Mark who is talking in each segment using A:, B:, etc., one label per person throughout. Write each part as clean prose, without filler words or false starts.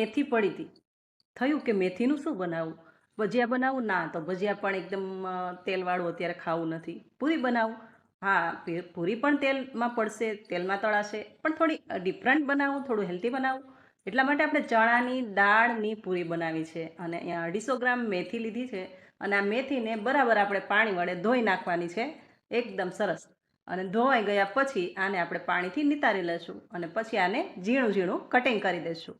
A: મેથી પડી હતી. થયું કે મેથીનું શું બનાવવું? ભજીયા બનાવું? ના, તો ભજીયા પણ એકદમ તેલવાળું અત્યારે ખાવું નથી. પૂરી બનાવું? હા, પૂરી પણ તેલમાં પડશે, તેલમાં તળાશે, પણ થોડી ડિફરન્ટ બનાવું, થોડું હેલ્ધી બનાવું. એટલા માટે આપણે ચણાની દાળની પૂરી બનાવી છે અને અહીંયા 250 ગ્રામ મેથી લીધી છે અને આ મેથીને બરાબર આપણે પાણી વડે ધોઈ નાખવાની છે એકદમ સરસ. અને ધોવાઈ ગયા પછી આને આપણે પાણીથી નિતારી લઈશું અને પછી આને ઝીણું ઝીણું કટિંગ કરી દઈશું.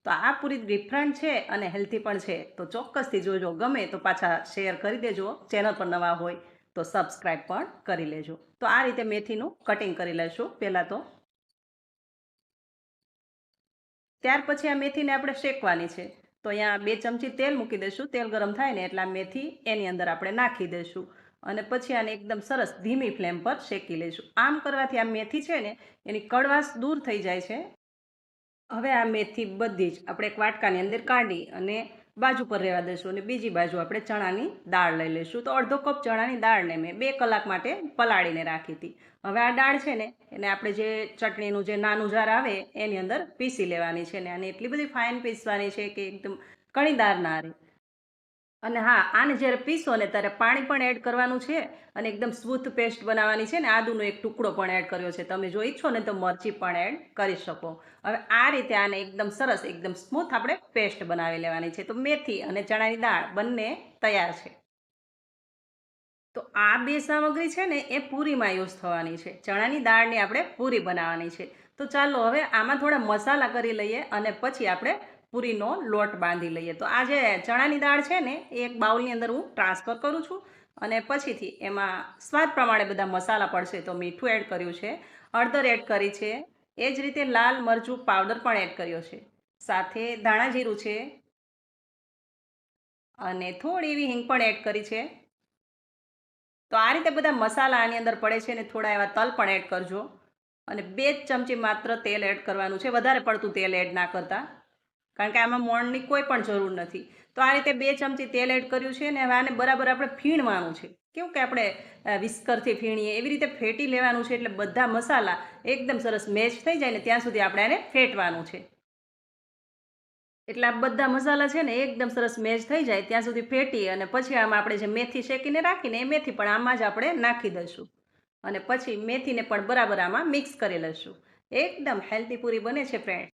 A: તો આ પૂરી ડિફરન્ટ છે અને હેલ્ધી પણ છે, તો ચોક્કસથી જોજો. ગમે તો પાછા શેર કરી દેજો. ચેનલ પર નવા હોય તો સબસ્ક્રાઈબ પણ કરી લેજો. તો આ રીતે મેથીનું કટિંગ કરી લઈશું પહેલાં તો. ત્યાર પછી આ મેથીને આપણે શેકવાની છે. તો અહીંયા 2 ચમચી તેલ મૂકી દઈશું. તેલ ગરમ થાય ને એટલે આ મેથી એની અંદર આપણે નાખી દઈશું અને પછી આને એકદમ સરસ ધીમી ફ્લેમ પર શેકી લઈશું. આમ કરવાથી આ મેથી છે ને એની કડવાશ દૂર થઈ જાય છે. હવે આ મેથી બધી જ આપણે એક વાટકાની અંદર કાઢી અને બાજુ પર રહેવા દઈશું અને બીજી બાજુ આપણે ચણાની દાળ લઈ લઈશું. તો અડધો કપ ચણાની દાળને મેં 2 કલાક માટે પલાળીને રાખી હતી. હવે આ દાળ છે ને એને આપણે જે ચટણીનું જે નાનું જાર આવે એની અંદર પીસી લેવાની છે ને આને એટલી બધી ફાઇન પીસવાની છે કે એકદમ કણીદાર ના રહે. અને હા, આને જ્યારે પીસો ને ત્યારે પાણી પણ એડ કરવાનું છે અને એકદમ સ્મૂથ પેસ્ટ બનાવવાની છે ને આદુનો એક ટુકડો પણ એડ કર્યો છે. તમે જો ઈચ્છો ને તો મરચી પણ એડ કરી શકો. હવે આ રીતે આને એકદમ સરસ એકદમ સ્મૂથ આપણે પેસ્ટ બનાવી લેવાની છે. તો મેથી અને ચણાની દાળ બંને તૈયાર છે. તો આ 2 સામગ્રી છે ને એ પૂરીમાં યુઝ થવાની છે. ચણાની દાળની આપણે પૂરી બનાવવાની છે. તો ચાલો હવે આમાં થોડા મસાલા કરી લઈએ અને પછી આપણે પૂરીનો લોટ બાંધી લઈએ. તો આ જે ચણાની દાળ છે ને એ એક બાઉલની અંદર હું ટ્રાન્સફર કરું છું અને પછીથી એમાં સ્વાદ પ્રમાણે બધા મસાલા પડશે. તો મીઠું એડ કર્યું છે, હળદર એડ કરી છે, એ જ રીતે લાલ મરચું પાવડર પણ એડ કર્યો છે, સાથે ધાણા જીરું છે અને થોડી એવી હિંગ પણ એડ કરી છે. તો આ રીતે બધા મસાલા આની અંદર પડે છે અને થોડા એવા તલ પણ એડ કરજો અને 2 ચમચી માત્ર તેલ એડ કરવાનું છે. વધારે પડતું તેલ એડ ના કરતા, કારણ કે આમાં મોણની કોઈ પણ જરૂર નથી. તો આ રીતે 2 ચમચી તેલ એડ કર્યું છે ને હવે આને બરાબર આપણે ફીણવાનું છે. કેવું કે આપણે વિસ્કરથી ફીણીએ એવી રીતે ફેટી લેવાનું છે એટલે બધા મસાલા એકદમ સરસ મેચ થઈ જાય ને ત્યાં સુધી આપણે આને ફેટવાનું છે. એટલે આ બધા મસાલા છે ને એકદમ સરસ મેચ થઈ જાય ત્યાં સુધી ફેટી અને પછી આમાં આપણે જે મેથી શેકીને રાખીને એ મેથી પણ આમાં જ આપણે નાખી દઈશું અને પછી મેથીને પણ બરાબર આમાં મિક્સ કરી લઈશું. એકદમ હેલ્ધી પૂરી બને છે ફ્રેન્ડ.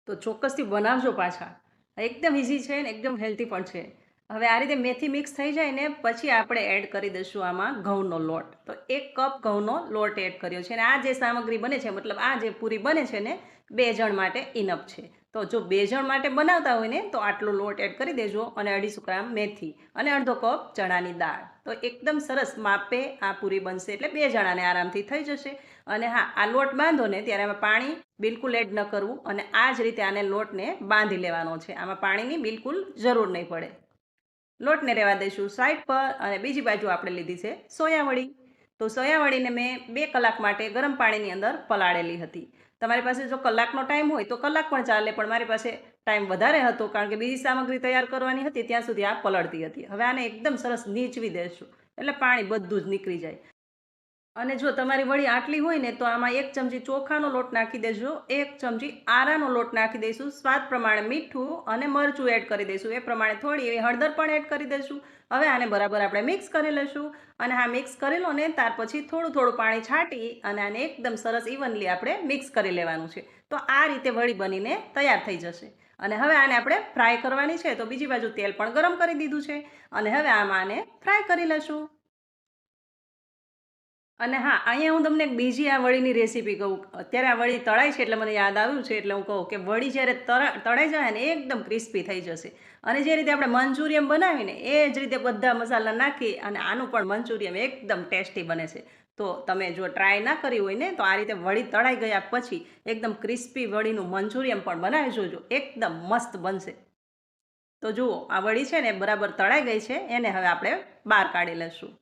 A: તો ચોક્કસથી બનાવજો પાછા. એકદમ ઇઝી છે ને એકદમ હેલ્ધી પણ છે. હવે આ રીતે મેથી મિક્સ થઈ જાય ને પછી આપણે એડ કરી દઈશું આમાં ઘઉંનો લોટ. તો 1 કપ ઘઉંનો લોટ એડ કર્યો છે અને આ જે સામગ્રી બને છે, મતલબ આ જે પૂરી બને છે ને 2 જણ માટે ઇનફ છે. તો જો 2 જણ માટે બનાવતા હોય ને તો આટલો લોટ એડ કરી દેજો અને 250 ગ્રામ મેથી અને અડધો કપ ચણાની દાળ. તો એકદમ સરસ માપે આ પૂરી બનશે એટલે 2 જણાને આરામથી થઈ જશે. અને હા, આ લોટ બાંધો ને ત્યારે આમાં પાણી બિલકુલ એડ ન કરવું અને આ જ રીતે આને લોટને બાંધી લેવાનો છે. આમાં પાણીની બિલકુલ જરૂર નહીં પડે. લોટને રહેવા દઈશું સાઈડ પર અને બીજી બાજુ આપણે લીધી છે સોયાવડી. તો સોયાવડીને મેં 2 કલાક માટે ગરમ પાણીની અંદર પલાળેલી હતી. તમારી પાસે જો કલાકનો ટાઈમ હોય તો કલાક પણ ચાલે, પણ મારી પાસે ટાઈમ વધારે હતો કારણ કે બીજી સામગ્રી તૈયાર કરવાની હતી ત્યાં સુધી આ પલળતી હતી. હવે આને એકદમ સરસ નીચવી દઈશું એટલે પાણી બધું જ નીકળી જાય. અને જો તમારી વળી આટલી હોય ને તો આમાં 1 ચમચી ચોખાનો લોટ નાખી દેજો, 1 ચમચી આરાનો લોટ નાખી દઈશું, સ્વાદ પ્રમાણે મીઠું અને મરચું એડ કરી દઈશું, એ પ્રમાણે થોડી એવી હળદર પણ એડ કરી દઈશું. હવે આને બરાબર આપણે મિક્સ કરી લઈશું અને હા, મિક્સ કરી લો ને ત્યાર પછી થોડું થોડું પાણી છાંટી અને આને એકદમ સરસ ઇવનલી આપણે મિક્સ કરી લેવાનું છે. તો આ રીતે વળી બનીને તૈયાર થઈ જશે. અને હવે આને આપણે ફ્રાય કરવાની છે. તો બીજી બાજુ તેલ પણ ગરમ કરી દીધું છે અને હવે આમાં આને ફ્રાય કરી લઈશું. અને હા, અહીંયા હું તમને એક બીજી આ વળીની રેસીપી કહું. અત્યારે આ વળી તળાય છે એટલે મને યાદ આવ્યું છે એટલે હું કહું કે વળી જ્યારે તળાઈ જાય ને એકદમ ક્રિસ્પી થઈ જશે અને જે રીતે આપણે મંચુરિયમ બનાવીને એ જ રીતે બધા મસાલા નાખી અને આનું પણ મંચુરિયમ એકદમ ટેસ્ટી બને છે. તો તમે જો ટ્રાય ના કરી હોય ને તો આ રીતે વળી તળાઈ ગયા પછી એકદમ ક્રિસ્પી વળીનું મંચુરિયમ પણ બનાવી જોજો, એકદમ મસ્ત બનશે. તો જુઓ, આ વળી છે ને બરાબર તળાઈ ગઈ છે, એને હવે આપણે બહાર કાઢી લઈશું.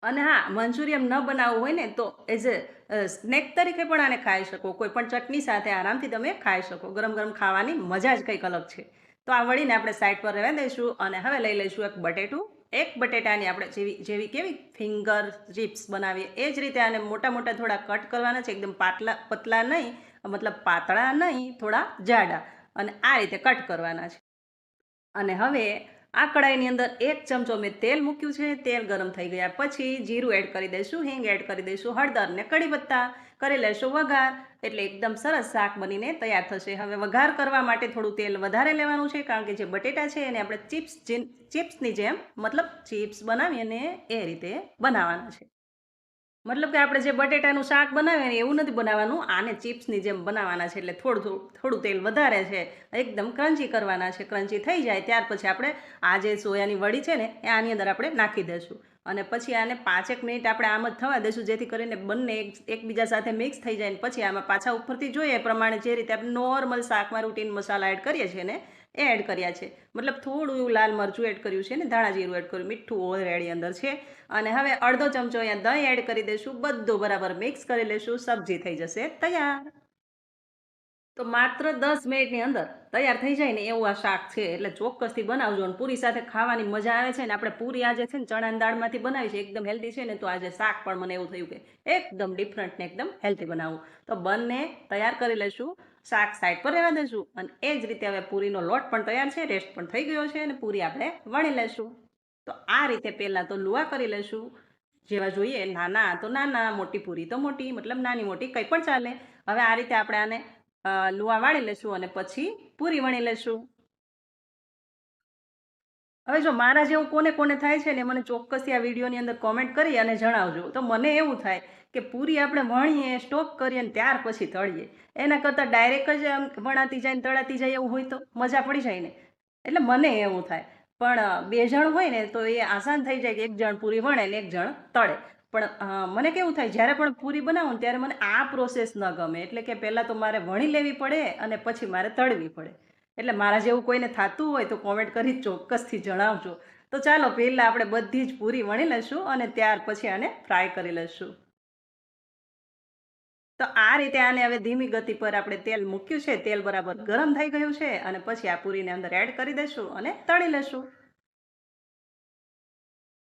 A: અને હા, મંચુરિયમ ન બનાવવું હોય ને તો એઝ અ સ્નેક તરીકે પણ આને ખાઈ શકો. કોઈ પણ ચટણી સાથે આરામથી તમે ખાઈ શકો. ગરમ ગરમ ખાવાની મજા જ કંઈક અલગ છે. તો આ વળીને આપણે સાઈડ પર રહેવા દઈશું અને હવે લઈ લઈશું એક બટેટું. એક બટેટાની આપણે જેવી જેવી કેવી ફિંગર ચિપ્સ બનાવીએ એ જ રીતે આને મોટા મોટા થોડા કટ કરવાના છે. એકદમ પતલા નહીં, મતલબ પાતળા નહીં, થોડા જાડા. અને આ રીતે કટ કરવાના છે. અને હવે આ કડાઈની અંદર 1 ચમચો મેં તેલ મૂક્યું છે. તેલ ગરમ થઈ ગયા પછી જીરું એડ કરી દઈશું, હિંગ એડ કરી દઈશું, હળદર ને કડી પત્તા કરી લઈશું વઘાર. એટલે એકદમ સરસ શાક બનીને તૈયાર થશે. હવે વઘાર કરવા માટે થોડું તેલ વધારે લેવાનું છે, કારણ કે જે બટેટા છે એને આપણે ચિપ્સની જેમ મતલબ ચિપ્સ બનાવીએ ને એ રીતે બનાવવાના છે. મતલબ કે આપણે જે બટેટાનું શાક બનાવીએ ને એવું નથી બનાવવાનું, આને ચિપ્સની જેમ બનાવવાના છે. એટલે થોડું તેલ વધારે છે, એકદમ ક્રન્ચી કરવાના છે. ક્રન્ચી થઈ જાય ત્યાર પછી આપણે આ જે સોયાની વડી છે ને એ આની અંદર આપણે નાખી દઈશું. અને પછી આને 5 મિનિટ આપણે આમ જ થવા દઈશું, જેથી કરીને બંને એકબીજા સાથે મિક્સ થઈ જાય. પછી આમાં પાછા ઉપરથી જોઈએ એ પ્રમાણે જે રીતે આપણે નોર્મલ શાકમાં રૂટીન મસાલા એડ કરીએ છીએ ને એ એડ કર્યા છે. મતલબ થોડું એવું લાલ મરચું એડ કર્યું છે ને ધાણા જીરું એડ કર્યું, મીઠું ઓલરેડી અંદર છે. અને હવે અડધો ચમચો અહીંયા દહીં એડ કરી દઈશું, બધું બરાબર મિક્સ કરી લઈશું. સબ્જી થઈ જશે તૈયાર. તો માત્ર 10 મિનિટની અંદર તૈયાર થઈ જાય ને એવું આ શાક છે. એટલે ચોક્કસથી બનાવજો. અને પૂરી સાથે ખાવાની મજા આવે છે. ને આપણે પૂરી આજે છે ને ચણાની દાળમાંથી બનાવી છે, એકદમ હેલ્ધી છે ને, તો આજે શાક પણ મને એવું થયું કે એકદમ ડિફરન્ટ ને એકદમ હેલ્ધી બનાવવું. તો બંને તૈયાર કરી લઈશું, શાક સાઈડ પર રહેવા દઈશું. અને એ જ રીતે હવે પૂરીનો લોટ પણ તૈયાર છે, રેસ્ટ પણ થઈ ગયો છે. અને પૂરી આપણે વણી લઈશું. તો આ રીતે પહેલાં તો લુવા કરી લઈશું, જેવા જોઈએ. નાના તો નાના, મોટી પૂરી તો મોટી, મતલબ નાની મોટી કંઈ પણ ચાલે. હવે આ રીતે આપણે આને લુવા વાળી લઈશું અને પછી પૂરી વણી લઈશું. હવે જો મારા જેવું કોને કોને થાય છે ને મને ચોક્કસથી આ વિડીયોની અંદર કોમેન્ટ કરી અને જણાવજો. તો મને એવું થાય કે પૂરી આપણે વણીએ, સ્ટોક કરીએ અને ત્યાર પછી તળીએ, એના કરતાં ડાયરેક્ટ જ આમ વણાતી જાય ને તળાતી જાય એવું હોય તો મજા પડી જાય ને. એટલે મને એવું થાય. પણ 2 જણ હોય ને તો એ આસાન થઈ જાય કે 1 જણ પૂરી વણે ને 1 જણ તળે. પણ મને કેવું થાય, જ્યારે પણ પૂરી બનાવું ત્યારે મને આ પ્રોસેસ ન ગમે. એટલે કે પહેલાં તો મારે વણી લેવી પડે અને પછી મારે તળવી પડે. એટલે મારા જેવું કોઈને થતું હોય તો કોમેન્ટ કરી ચોક્કસથી જણાવજો. તો ચાલો પહેલાં આપણે બધી જ પૂરી વણી લઈશું અને ત્યાર પછી આને ફ્રાય કરી લઈશું. તો આ રીતે આને હવે ધીમી ગતિ પર આપણે તેલ મૂક્યું છે, તેલ બરાબર ગરમ થઈ ગયું છે. અને પછી આ પૂરીને અંદર એડ કરી દઈશું અને તળી લઈશું.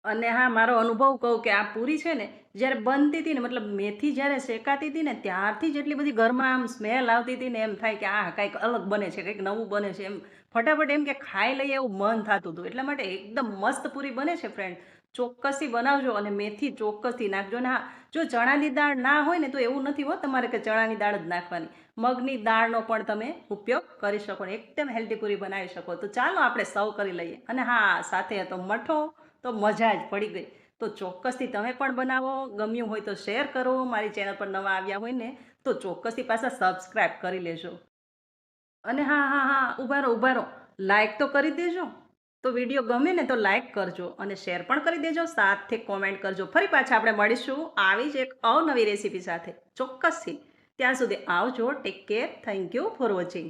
A: અને હા, મારો અનુભવ કહું કે આ પૂરી છે ને જ્યારે બનતી હતી ને, મતલબ મેથી જ્યારે શેકાતી હતી ને ત્યારથી જ એટલી બધી ઘરમાં આમ સ્મેલ આવતી હતી ને એમ થાય કે આ કંઈક અલગ બને છે, કંઈક નવું બને છે. એમ ફટાફટ એમ કે ખાઈ લઈએ એવું મન થતું હતું. એટલા માટે એકદમ મસ્ત પૂરી બને છે ફ્રેન્ડ. ચોક્કસથી બનાવજો અને મેથી ચોક્કસથી નાખજો. ને હા, જો ચણાની દાળ ના હોય ને તો એવું નથી હો તમારે કે ચણાની દાળ જ નાખવાની, મગની દાળનો પણ તમે ઉપયોગ કરી શકો ને એકદમ હેલ્ધી પૂરી બનાવી શકો. તો ચાલો આપણે સર્વ કરી લઈએ. અને હા, સાથે હતો મઠો, તો મજા જ પડી ગઈ. તો ચોક્કસથી તમે પણ બનાવો. ગમ્યું હોય તો શેર કરો. મારી ચેનલ પર નવા આવ્યા હોય ને તો ચોક્કસથી પાછા સબસ્ક્રાઈબ કરી લેજો. અને હા હા હા, ઊભા રહો, લાઈક તો કરી દેજો. તો વિડીયો ગમે ને તો લાઈક કરજો અને શેર પણ કરી દેજો, સાથે કોમેન્ટ કરજો. ફરી પાછા આપણે મળીશું આવી જ એક અવનવી રેસીપી સાથે ચોક્કસથી. ત્યાં સુધી આવજો. Take care. Thank you for watching.